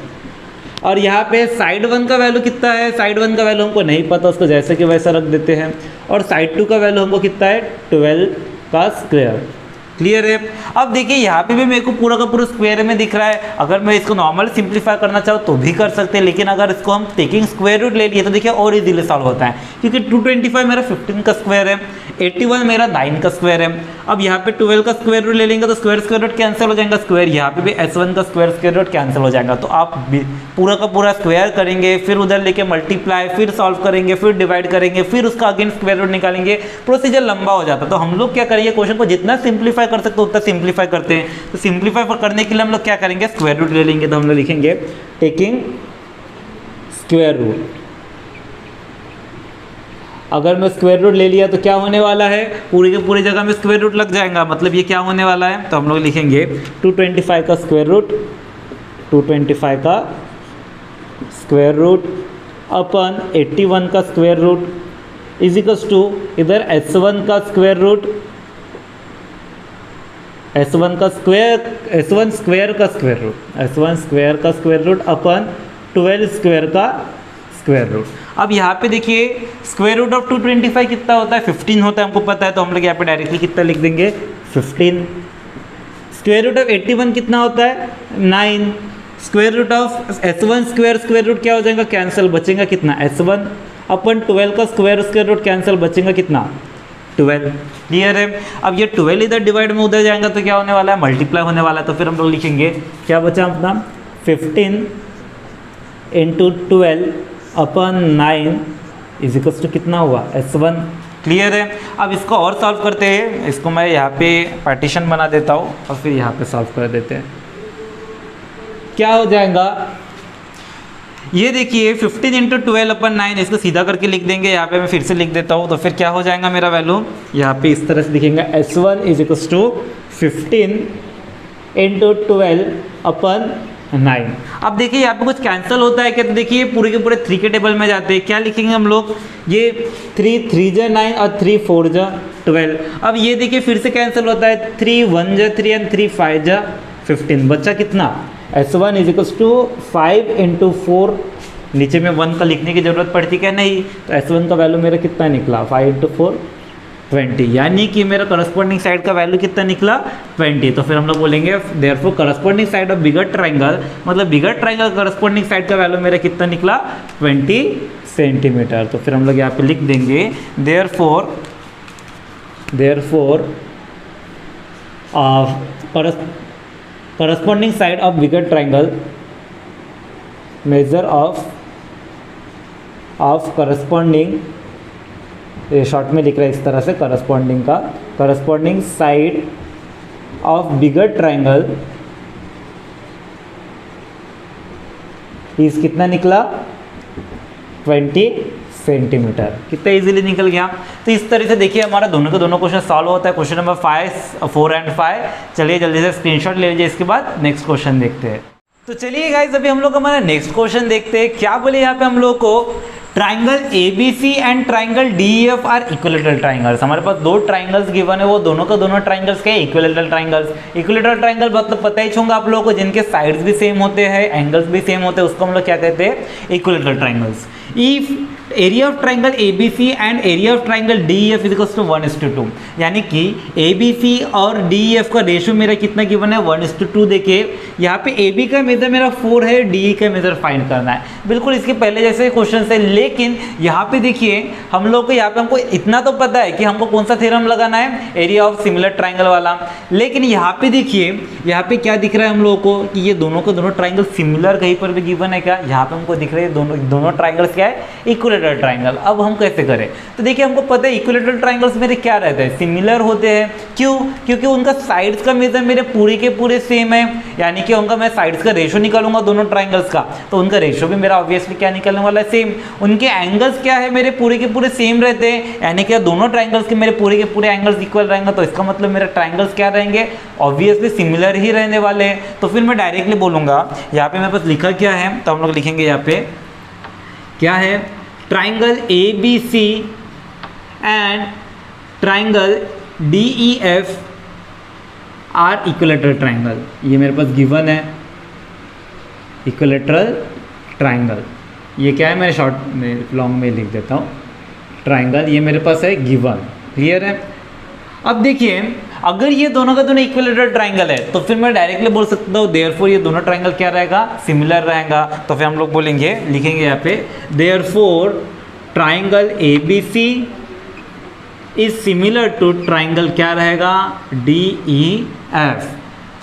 और यहाँ पे साइड 1 का वैल्यू कितना है? साइड 1 का वैल्यू हमको नहीं पता, उसको जैसे कि वैसा रख देते हैं। और साइड 2 का वैल्यू हमको कितना है? 12 का स्क्वायर। क्लियर है? अब देखिए यहाँ पे भी मेरे को पूरा का पूरा स्क्वायर में दिख रहा है। अगर मैं इसको नॉर्मल सिंप्लीफाई करना चाहूँ तो भी कर सकते हैं, लेकिन अगर इसको हम टेकिंग स्क्वायर रूट ले लिए तो देखिए और इजीली सॉल्व होता है, क्योंकि 225 मेरा 15 का स्क्वायर है, 81 मेरा 9 का स्क्वायर है। अब यहाँ पे 12 का स्क्वायर रूट ले लेंगे तो स्क्वायर रूट कैंसिल हो जाएगा, स्क्वायर यहाँ पे भी S1 का स्क्वायर रूट कैंसिल हो जाएगा। तो आप पूरा का पूरा स्क्वायर करेंगे, फिर उधर लेके मल्टीप्लाई, फिर सॉल्व करेंगे, फिर डिवाइड करेंगे, फिर उसका अगेन स्क्वायर रूट निकालेंगे, प्रोसीजर लंबा हो जाता है। तो हम लोग क्या करेंगे, क्वेश्चन को जितना सिंप्लीफाई कर सकते उतना सिंप्लीफाई करते हैं। तो सिंप्लीफाई करने के लिए हम लोग क्या करेंगे? स्क्वायर रूट ले लेंगे। तो हम लोग लिखेंगे टेकिंग स्क्वायर रूट। अगर मैं स्क्वायर रूट ले लिया तो क्या होने वाला है? पूरी के पूरी जगह में स्क्वायर रूट लग जाएगा। मतलब ये क्या होने वाला है? तो हम लोग लिखेंगे 225 का स्क्वायर रूट, 225 का स्क्वायर रूट अपन 81 का square root is equals to इधर S1 का स्क्वायर रूट, S1 स्क्वायर का स्क्वायर रूट, S1 स्क्वायर का स्क्वायर रूट अपन 12 स्क्वायर का स्क्वायर रूट। अब यहाँ पे देखिए स्क्वायर रूट ऑफ 225 कितना होता है? 15 होता है, हमको पता है। तो हम लोग यहाँ पे डायरेक्टली कितना लिख देंगे? 15। स्क्वायर रूट ऑफ 81 कितना होता है? 9। Square root of S1 square root क्या हो जाएगा? कैंसिल, बचेगा कितना? S1 अपन 12 का स्क्वायर रूट कैंसिल, बचेगा कितना? 12। क्लियर है? अब ये 12 इधर डिवाइड में उधर जाएगा तो क्या होने वाला है? मल्टीप्लाई होने वाला है। तो फिर हम लोग लिखेंगे क्या बचा अपना? 15 into 12 upon 9 is equals to कितना हुआ? S1। क्लियर है? अब इसको और सॉल्व करते हैं। इसको मैं यहाँ पे पार्टीशन बना देता हूँ और फिर यहाँ पे सॉल्व कर देते हैं। क्या हो जाएगा? ये देखिए 15 इंटू 12 अपन 9, इसको सीधा करके लिख देंगे। यहाँ पे मैं फिर से लिख देता हूँ। तो फिर क्या हो जाएगा मेरा वैल्यू? यहाँ पे इस तरह से दिखेगा S1 is equals to 15 into 12 upon 9। अब देखिए यहाँ पे कुछ कैंसिल होता है क्या? तो देखिए पूरे के पूरे 3 के टेबल में जाते हैं। क्या लिखेंगे हम लोग? ये 3 जा 9 और 3 4 जा 12। अब ये देखिए फिर से कैंसिल होता है, 3 1 जा 3 एंड 3 5 जा 15। बच्चा कितना? S1 is equals to 5 into 4। नीचे में 1 का लिखने की जरूरत पड़ती क्या? नहीं। तो S1 का वैल्यू मेरा कितना निकला? 5 इंटू 4 20। यानी कि मेरा करस्पॉन्डिंग साइड का वैल्यू कितना निकला? 20। तो फिर हम लोग बोलेंगे therefore corresponding side of bigger triangle, मतलब बिगर ट्राइंगल करस्पॉन्डिंग साइड का वैल्यू मेरा कितना निकला? 20 सेंटीमीटर। तो फिर हम लोग यहाँ पे लिख देंगे therefore corresponding side of bigger triangle, measure of corresponding, ये शॉर्ट में लिख रहा है इस तरह से, corresponding का corresponding side of bigger triangle इस कितना निकला? 20 सेंटीमीटर। कितना इजीली निकल गया। तो इस तरह से देखिए हमारा दोनों के दोनों क्वेश्चन सॉल्व होता है। Question number 5, 4 and 5। चलिए जल्दी से स्क्रीनशॉट ले लीजिए, इसके बाद नेक्स्ट क्वेश्चन देखते हैं। तो चलिए गाइस अभी हम लोग हमारा नेक्स्ट क्वेश्चन देखते हैं। क्या बोले यहाँ पे हम लोग को? Triangle ABC and triangle DEF are equilateral triangles. हमारे पास 2 ट्राइंगल्स गिवन है, वो दोनों का दोनों ट्राइंगल्स के इक्विलेटरल ट्राइंगल्स। इक्विलेटरल ट्राइंगल मतलब पता ही होगा आप लोगों को, जिनके साइड्स भी सेम होते हैं, एंगल्स भी सेम होते हैं, उसको हम लोग क्या कहते हैं? Equilateral triangles. If area of triangle ABC and area of triangle DEF is equals to 1:2, यानी कि ABC और DEF का रेशियो मेरा कितना गिवन है 1:2। देखिए यहाँ पे AB का मेजर मेरा 4 है, DE का मेजर फाइंड करना है, बिल्कुल इसके पहले जैसे क्वेश्चन है। लेकिन यहाँ पे देखिए हम लोग को यहाँ पे हमको इतना तो पता है कि हमको कौन सा थ्योरम लगाना है, एरिया ऑफ सिमिलर ट्राइंगल वाला। लेकिन यहाँ पे देखिए यहाँ पे क्या दिख रहा है हम लोगों को कि ये दोनों के दोनों ट्राइंगल सिमिलर कहीं पर भी गिवन है क्या, यहाँ पे हमको दिख रहे हैं दोनों ट्राइंगल्स क्या है, इक्विलेटरल ट्राइंगल। अब हम कैसे करें, तो देखिए हमको पता है इक्विलेटरल ट्राइंगल्स मेरे क्या रहते हैं, सिमिलर होते हैं। क्यों? क्योंकि उनका साइड्स का मेजर मेरे पूरे के पूरे सेम है, यानी कि उनका मैं साइड्स का रेशियो निकालूंगा दोनों ट्राइंगल्स का, तो उनका रेशियो भी मेरा ऑब्वियसली क्या निकलने वाला है, सेम। उनके एंगल्स क्या है, मेरे पूरे के पूरे सेम रहते हैं, यानी कि दोनों ट्राइंगल्स के मेरे पूरे के पूरे एंगल्स इक्वल रहेंगे, तो इसका मतलब मेरा ट्राइंगल्स क्या रहेंगे, ऑब्वियसली सिमिलर ही रहने वाले हैं। तो फिर मैं डायरेक्टली बोलूंगा, यहाँ पे मेरे पास लिखा क्या है, तो हम लोग लिखेंगे यहाँ पे क्या है, triangle ABC and triangle DEF are equilateral triangle. ये मेरे पास गिवन है इक्विलेटरल ट्राइंगल। ये क्या है, मैं शॉर्ट में लॉन्ग में लिख देता हूँ, ट्राइंगल ये मेरे पास है गिवन। क्लियर है? अब देखिए अगर ये दोनों का दोनों इक्विलेटरल ट्राइंगल है तो फिर मैं डायरेक्टली बोल सकता हूँ देयरफॉर ये दोनों ट्राइंगल क्या रहेगा, सिमिलर रहेगा। तो फिर हम लोग बोलेंगे, लिखेंगे यहाँ पे therefore triangle ABC is similar to triangle क्या रहेगा, DEF।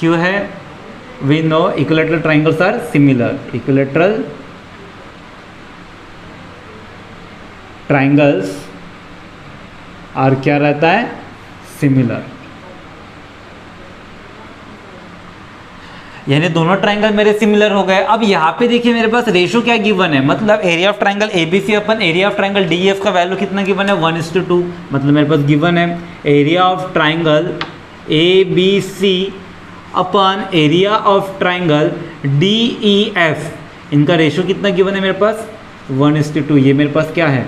क्यों है, we know equilateral triangles are similar, equilateral triangles are क्या रहता है, सिमिलर। यानी दोनों ट्राइंगल मेरे सिमिलर हो गए। अब यहाँ पे देखिए मेरे पास रेशो क्या गिवन है, मतलब area of triangle ABC upon area of triangle DEF का वैल्यू कितना गिवन है, 1:2। मतलब मेरे पास गिवन है area of triangle ABC upon area of triangle DEF, इनका रेशो कितना गिवन है मेरे पास, 1:2। ये मेरे पास क्या है,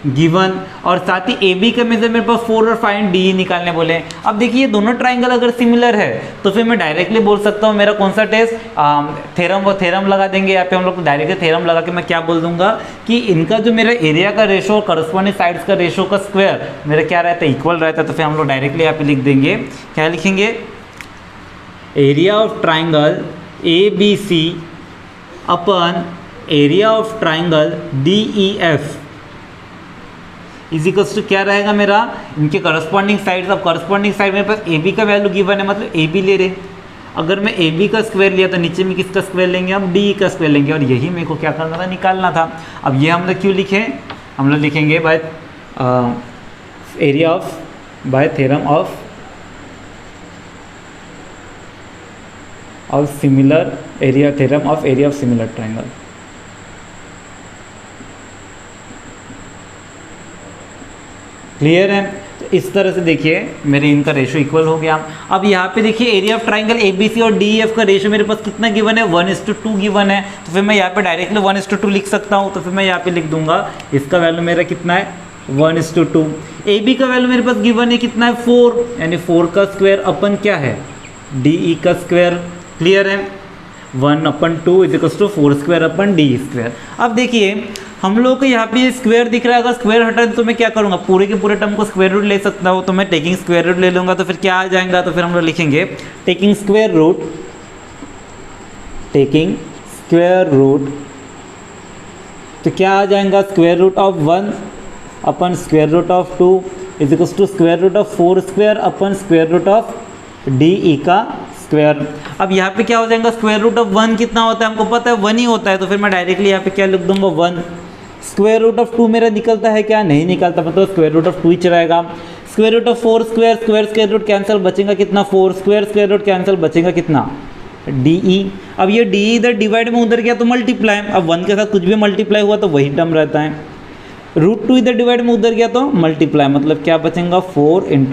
गिवन। और साथ ही AB का मेजर मेरे पास 4 और फाइंड DE निकालने बोले। अब देखिए दोनों ट्राइंगल अगर सिमिलर है तो फिर मैं डायरेक्टली बोल सकता हूँ मेरा कौन सा टेस्ट, थ्योरम लगा देंगे। यहाँ पे हम लोग डायरेक्टली थ्योरम लगा के मैं क्या बोल दूंगा कि इनका जो मेरा एरिया का रेशो और करस्पॉन्डिंग साइड्स का रेशो का स्क्वायर मेरा क्या रहता है, इक्वल रहता है। तो फिर हम लोग डायरेक्टली यहाँ पे लिख देंगे, क्या लिखेंगे, area of triangle ABC upon area of triangle DEF is equals to क्या रहेगा मेरा, इनके करस्पॉन्डिंग साइड्स। अब करस्पॉन्डिंग साइड मेरे पास AB का वैल्यू गिवन है, मतलब AB ले रहे। अगर मैं AB का स्क्वायर लिया तो नीचे में किसका स्क्वायर लेंगे, हम DE का स्क्वायर लेंगे, और यही मेरे को क्या करना था, निकालना था। अब ये हम लोग क्यों लिखे, हम लोग लिखेंगे by area of, bye theorem of similar area, theorem of area of similar triangle. Clear है? तो इस तरह से देखिए मेरे इनका रेशो इक्वल हो गया। अब यहाँ पे देखिए एरिया ऑफ ट्राइंगल ABC और DEF का रेशो मेरे पास कितना गिवन है, 1:2 गिवन है। तो फिर मैं यहाँ पे डायरेक्टली 1:2 लिख सकता हूँ। तो फिर मैं यहाँ पे लिख दूंगा इसका वैल्यू मेरा कितना है, 1:2। AB का वैल्यू मेरे पास गिवन है कितना है, 4, यानी 4 का स्क्वायर अपन क्या है, DE का स्क्वायर। क्लियर है? 1/2 is equals to 4 square upon DE square. अब देखिए हम लोग को यहाँ पे स्क्वायर दिख रहा है, अगर स्क्वायर हटा दे तो मैं क्या करूँगा, पूरे के पूरे टर्म को स्क्वायर रूट ले सकता हूँ। तो मैं टेकिंग स्क्वायर रूट ले लूँगा, तो फिर क्या आ जाएगा, तो फिर हम लोग लिखेंगे taking square root, taking square root, तो क्या आ जाएगा, square root of 1 upon square root of 2 is equals to square root of 4 square upon square root of DE का स्क्वायर। अब यहाँ पे क्या हो जाएगा, स्क्वायर रूट ऑफ 1 कितना होता है, हमको पता है 1 ही होता है। तो फिर मैं डायरेक्टली यहाँ पे क्या लिख दूंगा, 1। स्क्वायर रूट ऑफ 2 मेरा निकलता है क्या, नहीं निकलता, मतलब स्क्वायर रूट ऑफ 2 ही रहेगा। Square root of 4 square, square root cancel, बचेगा कितना, 4 स्क्वायर रूट कैंसिल, बचेगा कितना, DE। अब ये DE इधर डिवाइड में उधर गया तो मल्टीप्लाई, अब 1 के साथ कुछ भी मल्टीप्लाई हुआ तो वही टर्म रहता है। √2 इधर डिवाइड में उधर गया तो मल्टीप्लाई, मतलब क्या बचेगा, 4 ×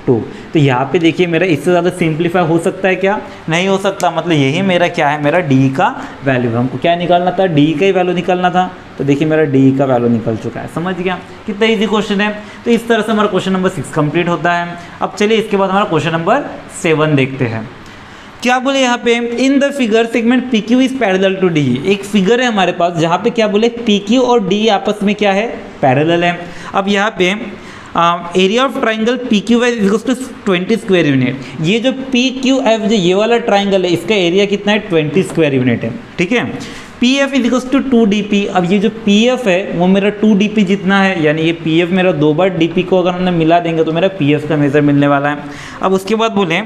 √2। तो यहाँ पे देखिए मेरा इससे ज़्यादा सिंप्लीफाई हो सकता है क्या, नहीं हो सकता। मतलब यही मेरा क्या है, मेरा DE का वैल्यू है। हमको क्या निकालना था, DE का ही वैल्यू निकालना था। तो देखिए मेरा DE का वैल्यू निकल चुका है। समझ गया कितना इजी क्वेश्चन है। तो इस तरह से हमारा क्वेश्चन नंबर 6 कंप्लीट होता है। अब चलिए इसके बाद हमारा क्वेश्चन नंबर 7 देखते हैं। क्या बोले यहाँ पे, in the figure segment P Q is parallel to D. एक फिगर है हमारे पास जहाँ पे क्या बोले पी क्यू और डी आपस में क्या है, पैरेलल है। अब यहाँ पे area of triangle P Q F equals to 20 square unit. ये जो पी क्यू एफ जो ये वाला ट्राइंगल है इसका एरिया कितना है, 20 स्क्वायर यूनिट है, ठीक है। P F is equals to 2dp। अब ये जो पी एफ है वो मेरा 2dp जितना है, यानी ये पी एफ मेरा 2 बार dp को अगर हमने मिला देंगे तो मेरा पी एफ का मेजर मिलने वाला है। अब उसके बाद बोले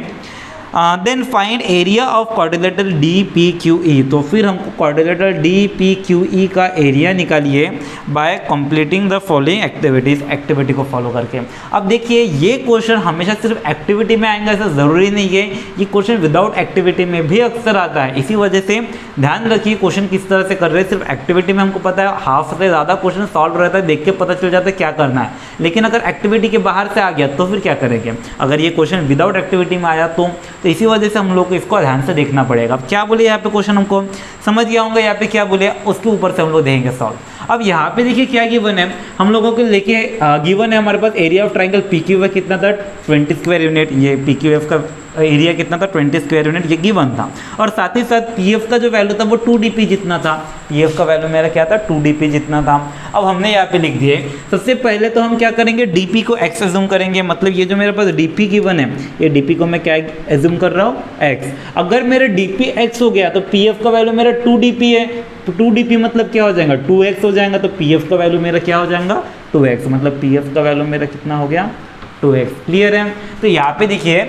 then find area of quadrilateral D P Q E. तो फिर हमको quadrilateral D P Q E का एरिया निकालिए by completing the following activities, activity को फॉलो करके। अब देखिए ये क्वेश्चन हमेशा सिर्फ एक्टिविटी में आएंगे ऐसा ज़रूरी नहीं है, ये क्वेश्चन विदाउट एक्टिविटी में भी अक्सर आता है। इसी वजह से ध्यान रखिए क्वेश्चन किस तरह से कर रहे हैं। सिर्फ एक्टिविटी में हमको पता है हाफ से ज़्यादा क्वेश्चन सॉल्व रहता है, देख के पता चल जाता है क्या करना है, लेकिन अगर एक्टिविटी के बाहर से आ गया तो फिर क्या करेंगे। अगर ये क्वेश्चन विदाउट एक्टिविटी में आया तो इसी वजह से हम लोग को इसको ध्यान से देखना पड़ेगा। अब क्या बोले यहाँ पे क्वेश्चन हमको समझ गया होंगे, यहाँ पे क्या बोले उसके ऊपर से हम लोग देखेंगे सॉल्व। अब यहाँ पे देखिए क्या गिवन है हम लोगों को लेके गिवन है हमारे पास area of triangle P Q F कितना था, 20 स्क्वायर यूनिट। ये पी क्यू एफ का एरिया कितना था, 20 स्क्वायर यूनिट, ये गिवन था। और साथ ही साथ पी एफ का जो वैल्यू था वो 2dp जितना था। पी एफ का वैल्यू मेरा क्या था, 2dp जितना था। अब हमने यहाँ पे लिख दिए, सबसे पहले तो हम क्या करेंगे, dp को x एज्यूम करेंगे। मतलब ये जो मेरे पास dp गिवन है ये dp को मैं क्या एज्यूम कर रहा हूँ, x। अगर मेरा dp x हो गया तो पी एफ का वैल्यू मेरा 2dp है, तो 2dp मतलब क्या हो जाएगा, 2x हो जाएगा। तो पी एफ का वैल्यू मेरा क्या हो जाएगा, 2x। मतलब पी एफ का वैल्यू मेरा कितना हो गया, 2x। क्लियर है। तो यहाँ पे देखिए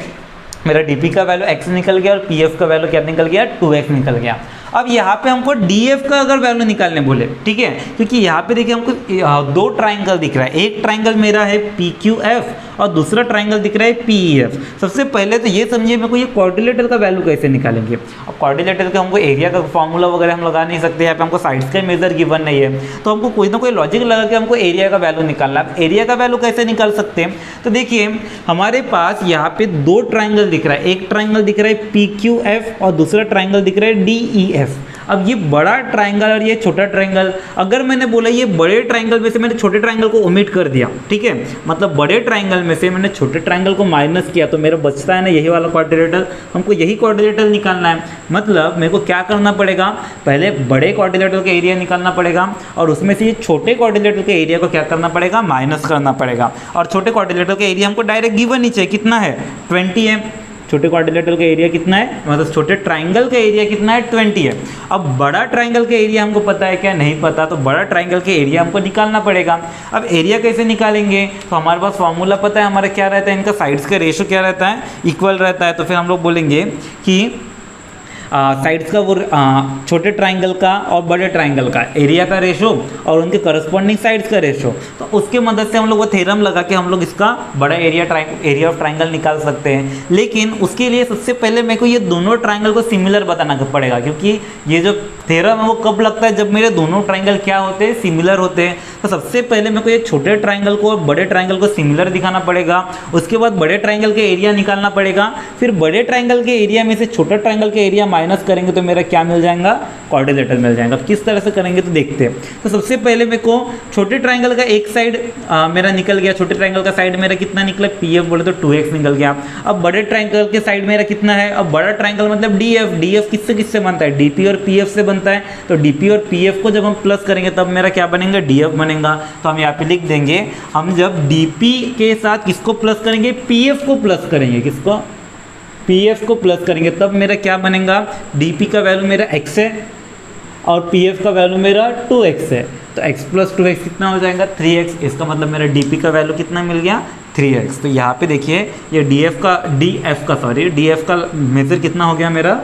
मेरा dp का वैल्यू x निकल गया और pf का वैल्यू क्या निकल गया, 2x निकल गया। अब यहाँ पे हमको df का अगर वैल्यू निकालने बोले, ठीक है, क्योंकि यहाँ पे देखिए हमको दो ट्राइंगल दिख रहा है। एक ट्राइंगल मेरा है PQF और दूसरा ट्राइंगल दिख रहा है PEF। सबसे पहले तो ये समझिए मेरे को ये क्वाड्रिलेटरल का वैल्यू कैसे निकालेंगे। अब क्वाड्रिलेटरल का हमको एरिया का फॉर्मूला वगैरह हम लगा नहीं सकते, यहाँ पे हमको साइड्स का मेजर गिवन नहीं है, तो हमको कोई ना कोई लॉजिक लगा के हमको एरिया का वैल्यू निकालना है। एरिया का वैल्यू कैसे निकाल सकते हैं, तो देखिए हमारे पास यहाँ पे दो ट्राइंगल दिख रहा है। एक ट्राइंगल दिख रहा है PQF और दूसरा ट्राइंगल दिख रहा है DEF। अब ये बड़ा ट्राइंगल और ये छोटा ट्राइंगल, अगर मैंने बोला ये बड़े ट्राइंगल में से मैंने छोटे ट्राइंगल को ओमिट कर दिया, ठीक है, मतलब बड़े ट्राइंगल में से मैंने छोटे ट्राइंगल को माइनस किया, तो मेरा बचता है ना यही वाला क्वाड्रिलेटरल। हमको यही क्वाड्रिलेटरल निकालना है। मतलब मेरे को क्या करना पड़ेगा, पहले बड़े क्वाड्रिलेटरल का एरिया निकालना पड़ेगा और उसमें से ये छोटे क्वाड्रिलेटरल के एरिया को क्या करना पड़ेगा, माइनस करना पड़ेगा। और छोटे क्वाड्रिलेटरल का एरिया हमको डायरेक्ट गिवन नीचे कितना है, 20 है। छोटे क्वाड्रिलेटरल का एरिया कितना है, मतलब छोटे ट्राइंगल का एरिया कितना है, 20 है। अब बड़ा ट्राइंगल का एरिया हमको पता है क्या, नहीं पता, तो बड़ा ट्राइंगल के एरिया हमको निकालना पड़ेगा। अब एरिया कैसे निकालेंगे, तो हमारे पास फॉर्मूला पता है हमारा क्या रहता है, इनका साइड्स का रेशो क्या रहता है, इक्वल रहता है। तो फिर हम लोग बोलेंगे कि साइड्स का वो छोटे ट्राइंगल का और बड़े ट्राइंगल का एरिया का रेशो और उनके करस्पॉन्डिंग साइड्स का रेशो, तो उसके मदद से हम लोग वो थ्योरम लगा के हम लोग इसका बड़ा एरिया ऑफ ट्राइंगल निकाल सकते हैं। लेकिन उसके लिए सबसे पहले मेरे को ये दोनों ट्राइंगल को सिमिलर बताना पड़ेगा, क्योंकि ये जो थ्योरम है वो कब लगता है, जब मेरे दोनों ट्राइंगल क्या होते हैं, सिमिलर होते हैं। तो सबसे पहले मेरे को ये छोटे ट्राइंगल को और बड़े ट्राइंगल को सिमिलर दिखाना पड़ेगा। उसके बाद बड़े ट्राइंगल के एरिया निकालना पड़ेगा। फिर बड़े ट्राइंगल के एरिया में से छोटा ट्राइंगल के एरिया माइनस करेंगे तो मेरा क्या मिल जाएगा, क्वाड्रिलेटरल मिल जाएगा। अब किस तरह से करेंगे तो देखते हैं। तो सबसे पहले मेरे को छोटे ट्राइंगल का एक साइड मेरा निकल गया, छोटे ट्राइंगल का साइड मेरा कितना निकला, PF बोले तो 2x निकल गया। अब बड़े ट्राइंगल के साइड मेरा कितना है, अब बड़ा ट्राइंगल मतलब DF। DF किससे किससे बनता है, DP और PF से बनता है। तो DP और PF को जब हम प्लस करेंगे तब मेरा क्या बनेगा, DF बनेगा। तो हम यहाँ पे लिख देंगे, हम जब DP के साथ किसको प्लस करेंगे, PF को प्लस करेंगे, किसको, PF को प्लस करेंगे, तब मेरा क्या बनेगा, DP का वैल्यू मेरा x है और PF का वैल्यू मेरा 2x है। तो x प्लस 2x कितना हो जाएगा, 3x। इसका मतलब मेरा DP का वैल्यू कितना मिल गया, 3x। तो यहाँ पे देखिए ये DF का मेजर कितना हो गया मेरा,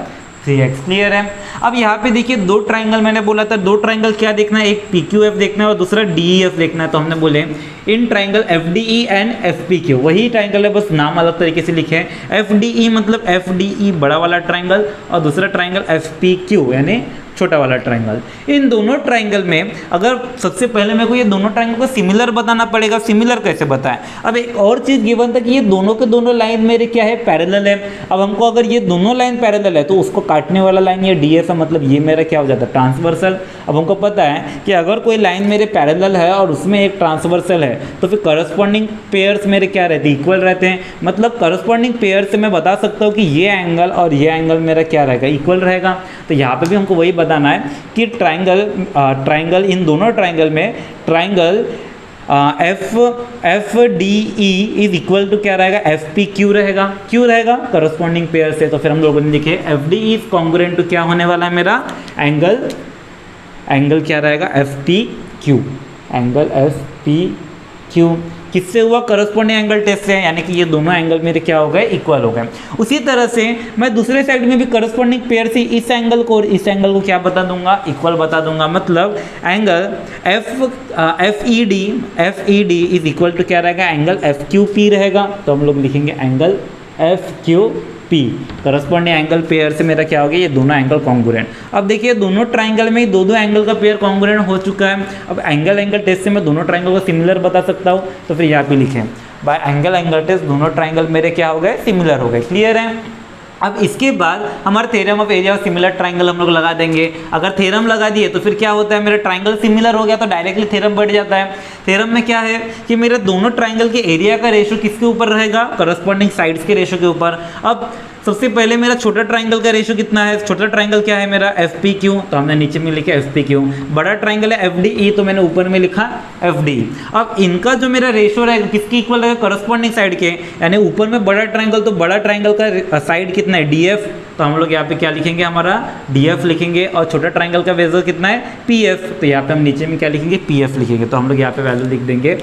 3x। क्लियर है। अब यहाँ पे देखिए दो ट्राइंगल मैंने बोला था, दो ट्राइंगल क्या देखना है, एक PQF देखना है और दूसरा DEF देखना है। तो हमने बोले in triangle FDE and FPQ, वही ट्राइंगल है, बस नाम अलग तरीके से लिखे हैं। FDE मतलब FDE बड़ा वाला ट्राइंगल और दूसरा ट्राइंगल FPQ यानी छोटा वाला ट्राइंगल। इन दोनों ट्राइंगल में अगर सबसे पहले मेरे को ये दोनों ट्राइंगल को सिमिलर बताना पड़ेगा। सिमिलर कैसे बताएं, अब एक और चीज़ गिवन था कि ये दोनों के दोनों लाइन मेरे क्या है, पैरेलल है। अब हमको अगर ये दोनों लाइन पैरेलल है तो उसको काटने वाला लाइन ये DF है, मतलब ये मेरा क्या हो जाता है, ट्रांसवर्सल। अब हमको पता है कि अगर कोई लाइन मेरे पैरेलल है और उसमें एक ट्रांसवर्सल है है तो फिर करस्पॉन्डिंग पेयर्स मेरे क्या रहते हैं, इक्वल रहते हैं। मतलब करस्पॉन्डिंग पेयर से मैं बता सकता हूँ कि ये एंगल और ये एंगल मेरा क्या रहेगा, इक्वल रहेगा। तो यहाँ पे भी हमको वही बताना है कि ट्राइंगल इन दोनों ट्राइंगल में triangle F D E is equal to क्या रहेगा, एफ पी क्यू रहेगा। क्यों रहेगा, करस्पॉन्डिंग पेयर से। तो फिर हम लोगों ने लिखे F D is congruent to क्या होने वाला है मेरा एंगल क्या रहेगा, F P Q. Angle F P Q किससे हुआ, करस्पॉन्डिंग एंगल टेस्ट से, यानी कि ये दोनों एंगल मेरे क्या हो गए, इक्वल हो गए। उसी तरह से मैं दूसरे साइड में भी करस्पॉन्डिंग पेयर से इस एंगल को और इस एंगल को क्या बता दूंगा, इक्वल बता दूंगा। मतलब angle F E D is equal to क्या रहेगा, एंगल एफ क्यू पी रहेगा। तो हम लोग लिखेंगे angle F Q P. Corresponding angle pair से मेरा क्या हो गया, ये दोनों एंगल कॉन्ग्रुएंट। अब देखिए दोनों ट्राइंगल में दो एंगल का पेयर कॉन्ग्रुएंट हो चुका है। अब एंगल टेस्ट से मैं दोनों ट्राइंगल को सिमिलर बता सकता हूँ। तो फिर यहाँ पे लिखें बाय एंगल टेस्ट दोनों ट्राइंगल मेरे क्या हो गए, सिमिलर हो गए। क्लियर है। अब इसके बाद हमारा theorem of area of similar triangle हम लोग लगा देंगे। अगर थ्योरम लगा दिए तो फिर क्या होता है, मेरा ट्राइंगल सिमिलर हो गया तो डायरेक्टली थ्योरम बढ़ जाता है। थ्योरम में क्या है कि मेरे दोनों ट्राइंगल के एरिया का रेशियो किसके ऊपर रहेगा, करस्पॉन्डिंग साइड्स के रेशियो के ऊपर। अब सबसे पहले मेरा छोटा ट्राइंगल का रेशियो कितना है, छोटा ट्राइंगल क्या है मेरा, एफ पी क्यू। तो हमने नीचे में लिखा एफ पी क्यू। बड़ा ट्राइंगल है एफ डी ई, तो मैंने ऊपर में लिखा एफ डी। अब इनका जो मेरा रेशियो रहेगा किसकी इक्वल रहेगा, करस्पॉन्डिंग साइड के। यानी ऊपर में बड़ा ट्राइंगल तो बड़ा ट्राइंगल का साइड कितना है, डी एफ। तो हम लोग यहाँ पे क्या लिखेंगे, हमारा डी एफ लिखेंगे। और छोटा ट्राइंगल का वैल्यू कितना है, पी एफ। तो यहाँ पे हम नीचे में क्या लिखेंगे, पी एफ लिखेंगे। तो हम लोग यहाँ पे वैल्यू लिख देंगे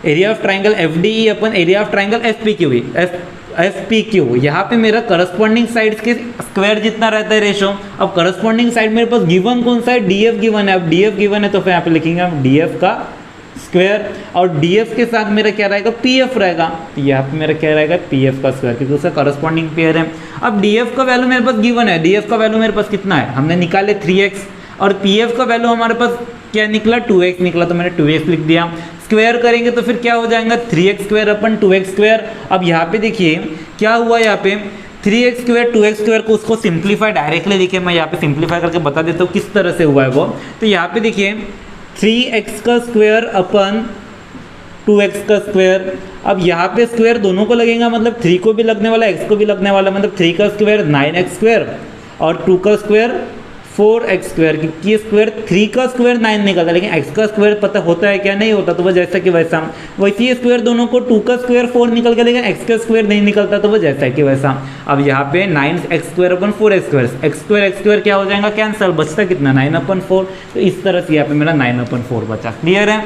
area of triangle F D E upon area of triangle F P Q. F P Q यहाँ पे मेरा करस्पॉन्डिंग साइड्स के स्क्वायर जितना रहता है रेशो। अब करस्पॉन्डिंग साइड मेरे पास गिवन कौन सा है, डी एफ गिवन है। अब डी एफ गिवन है तो फिर यहाँ पे लिखेंगे हम डी एफ का स्क्वायर। और डी एफ के साथ मेरा क्या रहेगा, पी एफ रहेगा। तो यहाँ पे मेरा क्या रहेगा, पी एफ का स्क्वायर, क्योंकि उसका करस्पॉन्डिंग पेयर है। अब डी एफ का वैल्यू मेरे पास गिवन है, डी एफ का वैल्यू मेरे पास कितना है, हमने निकाले 3x। और पी एफ का वैल्यू हमारे पास क्या निकला, 2x निकला। तो मैंने 2x लिख दिया। स्क्वायर करेंगे तो फिर क्या हो जाएगा, 3x square upon 2x square. अब यहाँ पे देखिए क्या हुआ, यहाँ पे 3x स्क्वायर 2x स्क्वायर को उसको सिंप्लीफाई डायरेक्टली लिखे। मैं यहाँ पे सिंप्लीफाई करके बता देता हूँ किस तरह से हुआ है वो। तो यहाँ पे देखिए 3x का स्क्वायर अपन 2x का स्क्वायर। अब यहाँ पे स्क्वायर दोनों को लगेगा, मतलब 3 को भी लगने वाला, x को भी लगने वाला। मतलब 3 का स्क्वायर 9x स्क्वायर और 2 का स्क्वायर 4x स्क्वायर। क्योंकि स्क्वायर 3 का स्क्वायर 9 निकलता है, लेकिन x का स्क्वायर पता होता है क्या, नहीं होता। तो वो जैसा कि वैसा। वैसे स्क्वायर दोनों को 2 का स्क्वायर 4 निकल गया, लेकिन x का स्क्वायर नहीं निकलता, तो वो जैसा कि वैसा। अब यहाँ पे 9x square upon 4x square, x square क्या हो जाएगा, कैंसल। बचता कितना, 9/4। तो इस तरह से यहाँ पे मेरा 9/4 बचा। क्लियर है।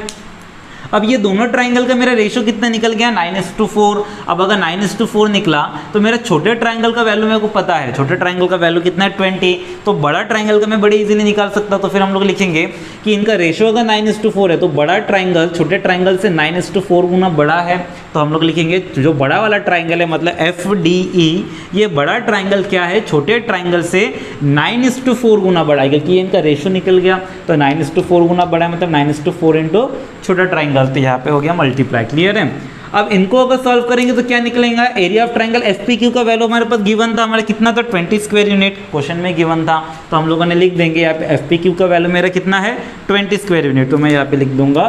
अब ये दोनों ट्राइंगल का मेरा रेशियो कितना निकल गया, 9:4। अब अगर 9:4 निकला तो मेरा छोटे ट्राइंगल का वैल्यू मेरे को पता है। छोटे ट्राइंगल का वैल्यू कितना है, 20। तो बड़ा ट्राइंगल का मैं बड़े इजीली निकाल सकता। तो फिर हम लोग लिखेंगे कि इनका रेशियो अगर 9:4 है तो बड़ा ट्राइंगल छोटे ट्राइंगल से 9:4 गुना बड़ा है। तो हम लोग लिखेंगे जो बड़ा वाला ट्राइंगल है, मतलब एफ डी ई, ये बड़ा ट्राइंगल क्या है, छोटे ट्राइंगल से 9:4 गुना बड़ा है, क्योंकि इनका रेशियो निकल गया। तो 9:4 गुना बड़ा है, मतलब 9:4 इंटू छोटा ट्राइंगल। तो यहाँ पे हो गया मल्टीप्लाई। क्लियर है। अब इनको अगर सॉल्व करेंगे तो क्या निकलेगा, area of triangle F P Q का वैल्यू हमारे पास गिवन था, हमारा कितना था, 20 स्क्वायर यूनिट। क्वेश्चन में गिवन था, तो हम लोगों ने लिख देंगे यहाँ पे एफ पी क्यू का वैल्यू मेरा कितना है, 20 स्क्वायर यूनिट। तो मैं यहाँ पे लिख दूंगा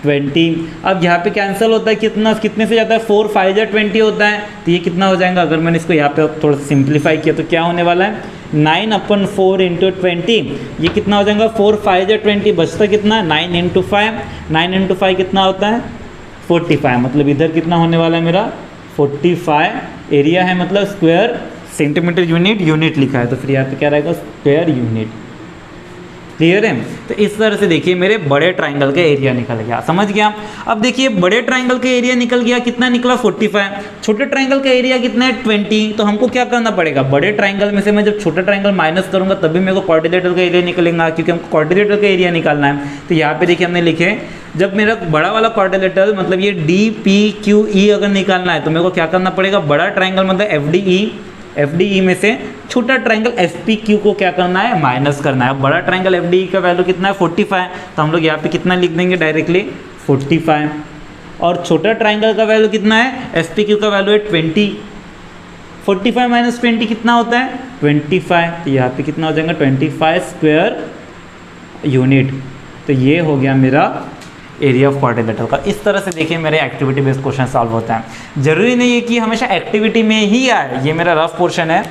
20। अब यहाँ पे कैंसिल होता है, कितने से जाता है, 4 5 या 20 होता है। तो ये कितना हो जाएगा, अगर मैंने इसको यहाँ पे थोड़ा सा सिंप्लीफाई किया तो क्या होने वाला है, 9/4 इंटू 20। ये कितना हो जाएगा, 4 5 या 20, बचता कितना, 9 इंटू 5। 9 इंटू 5 कितना होता है, 45। मतलब इधर कितना होने वाला है मेरा, 45। एरिया है मतलब स्क्वायर सेंटीमीटर यूनिट लिखा है, तो फिर यहाँ पे क्या रहेगा, स्क्वायर यूनिट। क्लियर है। तो इस तरह से देखिए मेरे बड़े ट्राइंगल का एरिया निकल गया, समझ गया। अब देखिए बड़े ट्राइंगल का एरिया निकल गया, कितना निकला, 45। छोटे ट्राइंगल का एरिया कितना है, 20। तो हमको क्या करना पड़ेगा, बड़े ट्राइंगल में से मैं जब छोटा ट्राइंगल माइनस करूंगा तभी मेरे को क्वाड्रिलेटरल का एरिया निकलेगा, क्योंकि हमको क्वाड्रिलेटरल का एरिया निकालना है। तो यहाँ पे देखिए हमने लिखे, जब मेरा बड़ा वाला क्वाड्रिलेटरल मतलब ये डी पी क्यू ई अगर निकालना है तो मेरे को क्या करना पड़ेगा, बड़ा ट्राइंगल मतलब एफ डी ई में से छोटा ट्राइंगल एफ पी क्यू को क्या करना है, माइनस करना है। बड़ा ट्राइंगल एफ डी ई का वैल्यू कितना है, 45। तो हम लोग यहाँ पे कितना लिख देंगे डायरेक्टली, 45। और छोटा ट्राइंगल का वैल्यू कितना है, एफ पी क्यू का वैल्यू है 20। 45 माइनस 20 कितना होता है, 25। तो यहाँ पे कितना हो जाएगा, 25 स्क्वायर यूनिट। तो ये हो गया मेरा एरिया ऑफ क्वाड्रिलेटरल का। इस तरह से देखिए मेरे एक्टिविटी बेस्ड क्वेश्चन सॉल्व होता है। जरूरी नहीं है कि हमेशा एक्टिविटी में ही आए। ये मेरा रफ पोर्शन है,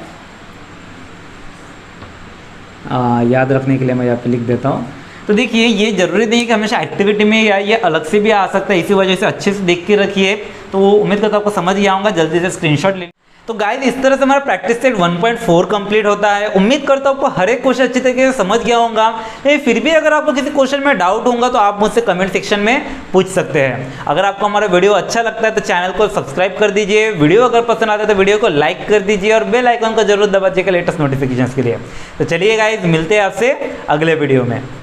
याद रखने के लिए मैं यहाँ पे लिख देता हूँ। तो देखिए ये जरूरी नहीं है कि हमेशा एक्टिविटी में ही आए, ये अलग से भी आ सकता है। इसी वजह से अच्छे से देख के रखिए। तो उम्मीद करता हूँ आपको समझ ही आऊँगा। जल्दी से स्क्रीनशॉट ले। तो गाइस इस तरह से हमारा प्रैक्टिस सेट 1.4 कंप्लीट होता है। उम्मीद करता हूँ आपको हर एक क्वेश्चन अच्छी तरीके से समझ गया होगा। फिर भी अगर आपको किसी क्वेश्चन में डाउट होगा तो आप मुझसे कमेंट सेक्शन में पूछ सकते हैं। अगर आपको हमारा वीडियो अच्छा लगता है तो चैनल को सब्सक्राइब कर दीजिए। वीडियो अगर पसंद आता है तो वीडियो को लाइक कर दीजिए और बेल आइकन को जरूर दबाइएगा लेटेस्ट नोटिफिकेशन के लिए। तो चलिए गाइस मिलते हैं आपसे अगले वीडियो में।